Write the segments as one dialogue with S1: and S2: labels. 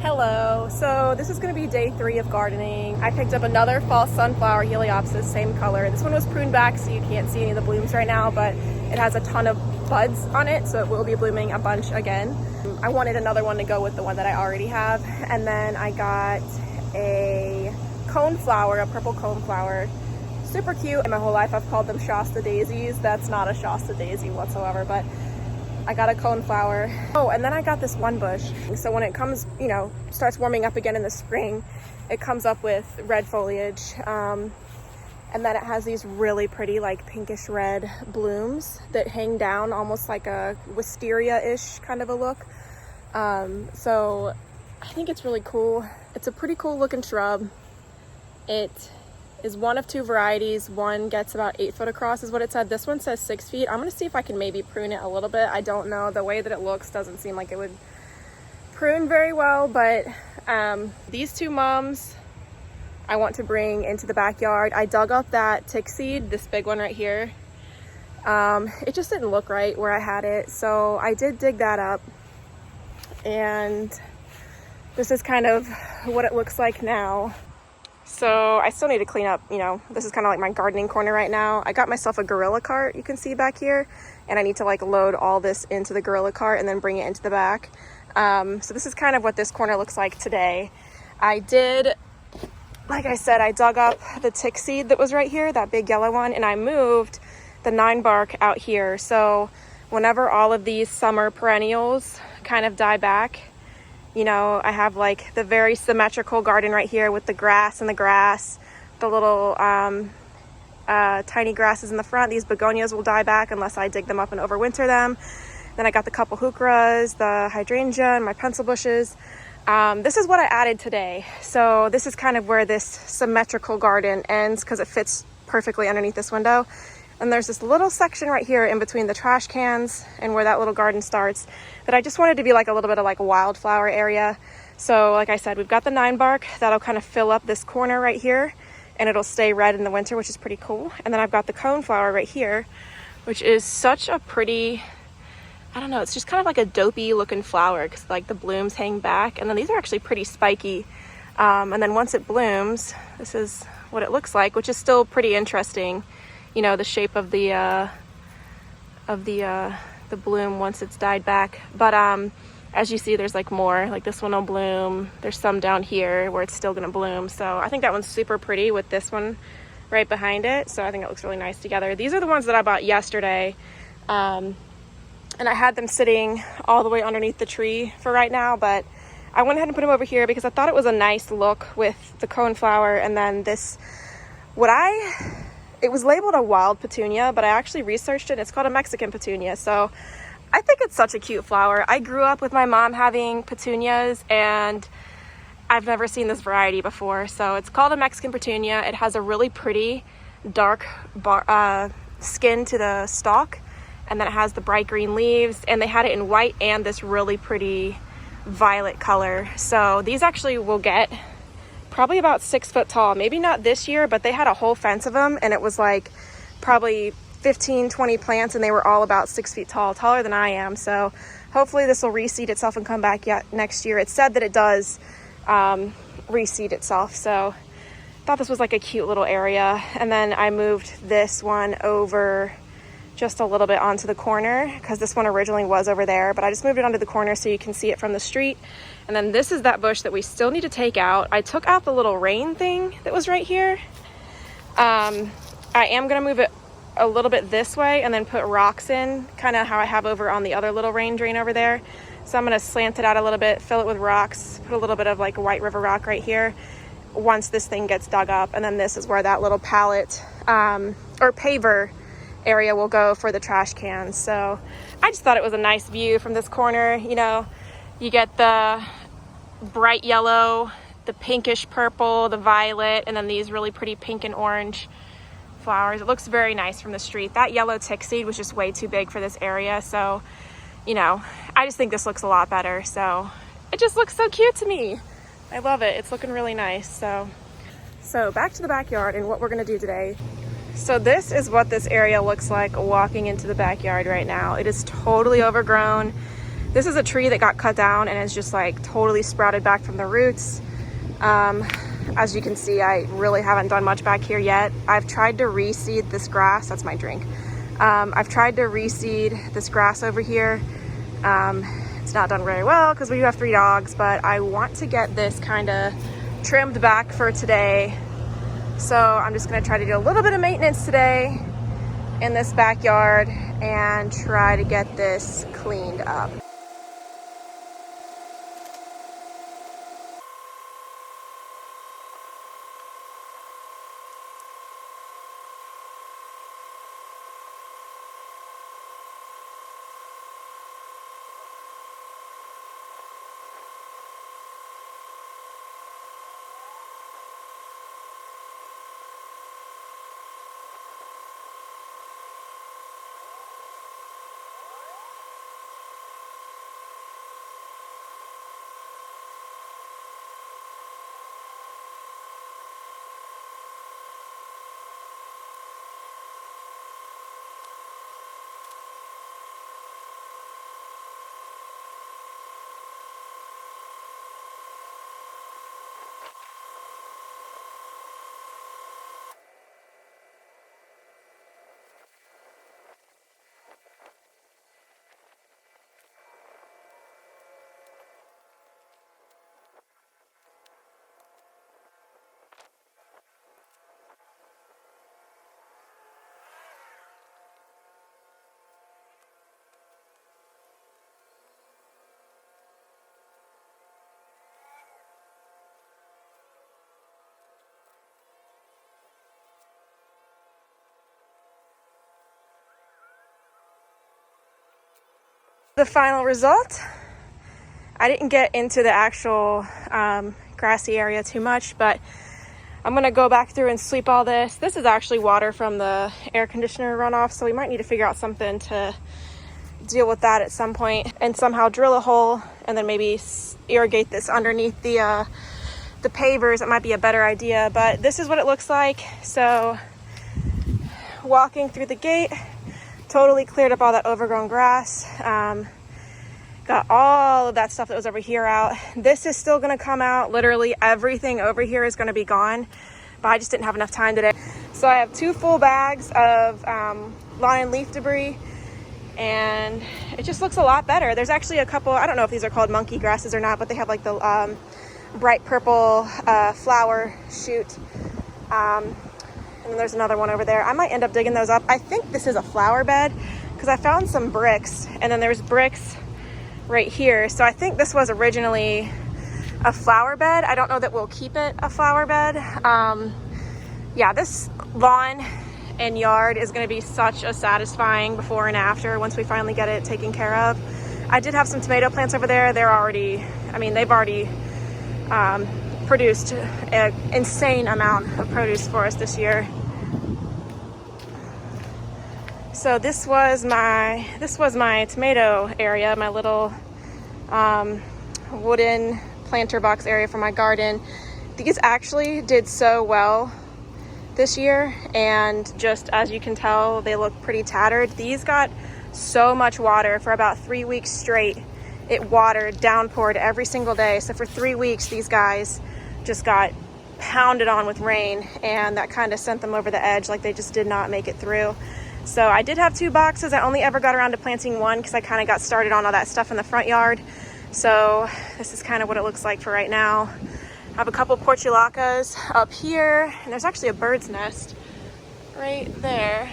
S1: Hello, so this is going to be day 3 of gardening. I picked up another fall sunflower, Heliopsis, same color. This one was pruned back so you can't see any of the blooms right now, but it has a ton of buds on it, so it will be blooming a bunch again. I wanted another one to go with the one that I already have, and then I got a coneflower, a purple coneflower. Super cute. In my whole life I've called them Shasta daisies. That's not a Shasta daisy whatsoever, but I got a coneflower. Oh, and then I got this one bush. So when it comes, starts warming up again in the spring, it comes up with red foliage. And then it has these really pretty, like pinkish red blooms that hang down almost like a wisteria-ish kind of a look. So I think it's really cool. It's a pretty cool looking shrub. It is one of 2 varieties. One gets about 8 foot across is what it said. This one says 6 feet. I'm gonna see if I can maybe prune it a little bit. I don't know. The way that it looks doesn't seem like it would prune very well, but these 2 mums I want to bring into the backyard. I dug up that tick seed, this big one right here. It just didn't look right where I had it, so I did dig that up, and this is kind of what it looks like now. So I still need to clean up, this is kind of like my gardening corner right now. I got myself a gorilla cart, you can see back here, and I need to like load all this into the gorilla cart and then bring it into the back. So this is kind of what this corner looks like today. I did, like I said, I dug up the tick seed that was right here, that big yellow one, and I moved the 9 bark out here. So whenever all of these summer perennials kind of die back, I have like the very symmetrical garden right here with the grass and the grass, the little tiny grasses in the front. These begonias will die back unless I dig them up and overwinter them. Then I got the couple heucheras, the hydrangea, and my pencil bushes. This is what I added today. So this is kind of where this symmetrical garden ends because it fits perfectly underneath this window. And there's this little section right here in between the trash cans and where that little garden starts that I just wanted to be like a little bit of like a wildflower area. So like I said, we've got the 9 bark that'll kind of fill up this corner right here, and it'll stay red in the winter, which is pretty cool. And then I've got the coneflower right here, which is such a pretty, I don't know, it's just kind of like a dopey looking flower because like the blooms hang back, and then these are actually pretty spiky. And then once it blooms, this is what it looks like, which is still pretty interesting. The shape of the bloom once it's died back. But as you see, there's like more, like this one will bloom. There's some down here where it's still gonna bloom. So I think that one's super pretty with this one right behind it. So I think it looks really nice together. These are the ones that I bought yesterday. And I had them sitting all the way underneath the tree for right now, but I went ahead and put them over here because I thought it was a nice look with the coneflower. And then this, it was labeled a wild petunia, but I actually researched it and it's called a Mexican petunia. So I think it's such a cute flower. I grew up with my mom having petunias, and I've never seen this variety before. So it's called a Mexican petunia. It has a really pretty dark skin to the stalk, and then it has the bright green leaves, and they had it in white and this really pretty violet color. So these actually will get probably about 6 foot tall. Maybe not this year, but they had a whole fence of them, and it was like probably 15-20 plants, and they were all about 6 feet tall, taller than I am. So hopefully this will reseed itself and come back next year. It said that it does reseed itself, so I thought this was like a cute little area. And then I moved this one over just a little bit onto the corner because this one originally was over there, but I just moved it onto the corner so you can see it from the street. And then this is that bush that we still need to take out. I took out the little rain thing that was right here. I am gonna move it a little bit this way and then put rocks in, kind of how I have over on the other little rain drain over there. So I'm gonna slant it out a little bit, fill it with rocks, put a little bit of like a white river rock right here once this thing gets dug up. And then this is where that little pallet or paver area will go for the trash cans. So I just thought it was a nice view from this corner. You get the bright yellow, the pinkish purple, the violet, and then these really pretty pink and orange flowers. It looks very nice from the street. That yellow tick seed was just way too big for this area. So, I just think this looks a lot better. So it just looks so cute to me. I love it. It's looking really nice. So back to the backyard and what we're gonna do today. So this is what this area looks like walking into the backyard right now. It is totally overgrown. This is a tree that got cut down and is just like totally sprouted back from the roots. As you can see, I really haven't done much back here yet. I've tried to reseed this grass. That's my drink. I've tried to reseed this grass over here. It's not done very well because we do have 3 dogs, but I want to get this kind of trimmed back for today. So I'm just going to try to do a little bit of maintenance today in this backyard and try to get this cleaned up. The final result, I didn't get into the actual grassy area too much, but I'm gonna go back through and sweep all this. This is actually water from the air conditioner runoff, so we might need to figure out something to deal with that at some point and somehow drill a hole and then maybe irrigate this underneath the pavers. It might be a better idea, but this is what it looks like. So walking through the gate, totally cleared up all that overgrown grass. Got all of that stuff that was over here out. This is still gonna come out. Literally everything over here is gonna be gone, but I just didn't have enough time today. So I have 2 full bags of lawn and leaf debris, and it just looks a lot better. There's actually a couple, I don't know if these are called monkey grasses or not, but they have like the bright purple flower shoot. And then there's another one over there. I might end up digging those up. I think this is a flower bed because I found some bricks, and then there's bricks right here. So I think this was originally a flower bed. I don't know that we'll keep it a flower bed. Yeah, this lawn and yard is gonna be such a satisfying before and after once we finally get it taken care of. I did have some tomato plants over there. They're already, I mean, they've already produced an insane amount of produce for us this year. So this was my tomato area, my little wooden planter box area for my garden. These actually did so well this year, and just as you can tell, they look pretty tattered. These got so much water for about 3 weeks straight. It watered, downpoured every single day. So for 3 weeks, these guys just got pounded on with rain, and that kind of sent them over the edge. Like they just did not make it through. So I did have 2 boxes. I only ever got around to planting 1 because I kind of got started on all that stuff in the front yard. So this is kind of what it looks like for right now. I have a couple portulacas up here, and there's actually a bird's nest right there.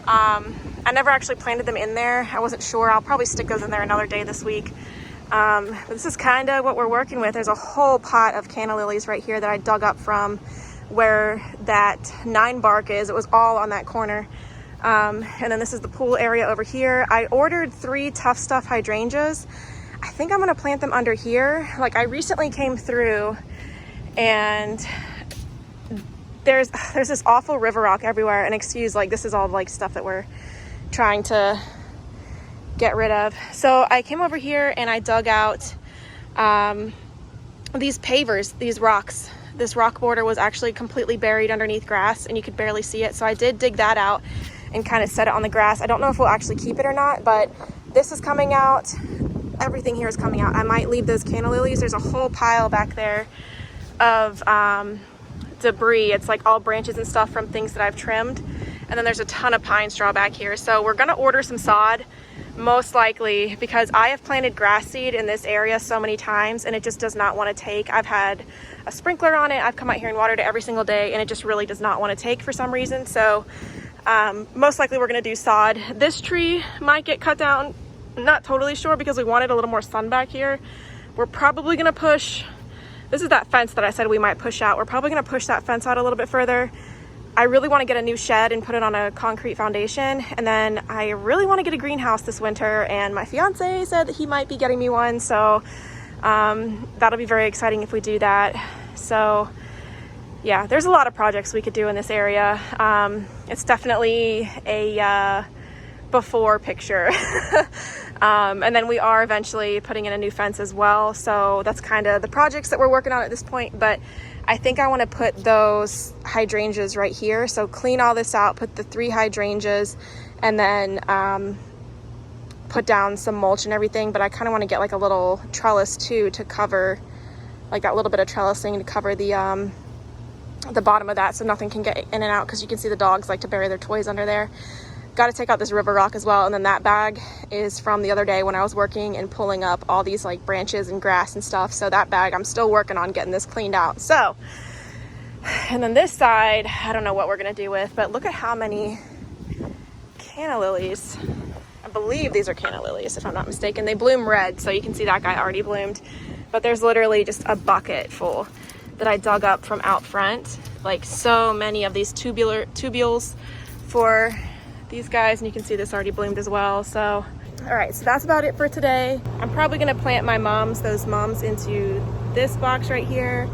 S1: I never actually planted them in there. I wasn't sure. I'll probably stick those in there another day this week. But this is kind of what we're working with. There's a whole pot of canna lilies right here that I dug up from where that 9 bark is. It was all on that corner. And then this is the pool area over here. I ordered 3 Tough Stuff hydrangeas. I think I'm gonna plant them under here. Like I recently came through and there's this awful river rock everywhere, and excuse, like this is all like stuff that we're trying to get rid of. So I came over here and I dug out these pavers, these rocks. This rock border was actually completely buried underneath grass and you could barely see it. So I did dig that out and kind of set it on the grass. I don't know if we'll actually keep it or not, but this is coming out. everything here is coming out. I might leave those canna lilies. There's a whole pile back there of debris. It's like all branches and stuff from things that I've trimmed. And then there's a ton of pine straw back here. So we're gonna order some sod, most likely, because I have planted grass seed in this area so many times and it just does not want to take. I've had a sprinkler on it. I've come out here and watered it every single day and it just really does not want to take for some reason. So most likely we're gonna do sod. This tree might get cut down. I'm not totally sure because we wanted a little more sun back here. We're probably gonna push, this is that fence that I said we might push out. We're probably gonna push that fence out a little bit further. I really want to get a new shed and put it on a concrete foundation. And then I really want to get a greenhouse this winter. And my fiance said that he might be getting me one. So that'll be very exciting if we do that. So yeah, there's a lot of projects we could do in this area. It's definitely a before picture. And then we are eventually putting in a new fence as well. So that's kind of the projects that we're working on at this point. But I think I want to put those hydrangeas right here. So clean all this out, put the 3 hydrangeas, and then put down some mulch and everything. But I kind of want to get like a little trellis too to cover, like that little bit of trellising to cover the bottom of that so nothing can get in and out, because you can see the dogs like to bury their toys under there. Got to take out this river rock as well. And then that bag is from the other day when I was working and pulling up all these like branches and grass and stuff. So that bag, I'm still working on getting this cleaned out. So, and then this side, I don't know what we're going to do with, but look at how many canna lilies. I believe these are canna lilies, if I'm not mistaken. They bloom red. So you can see that guy already bloomed, but there's literally just a bucket full that I dug up from out front. Like so many of these tubules for these guys, and you can see this already bloomed as well. So all right, so that's about it for today. I'm probably gonna plant my those mums into this box right here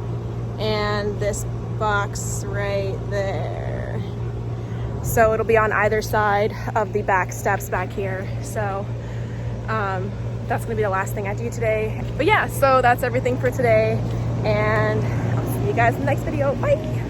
S1: and this box right there, so it'll be on either side of the back steps back here. So that's gonna be the last thing I do today. But yeah, so that's everything for today, and I'll see you guys in the next video. Bye.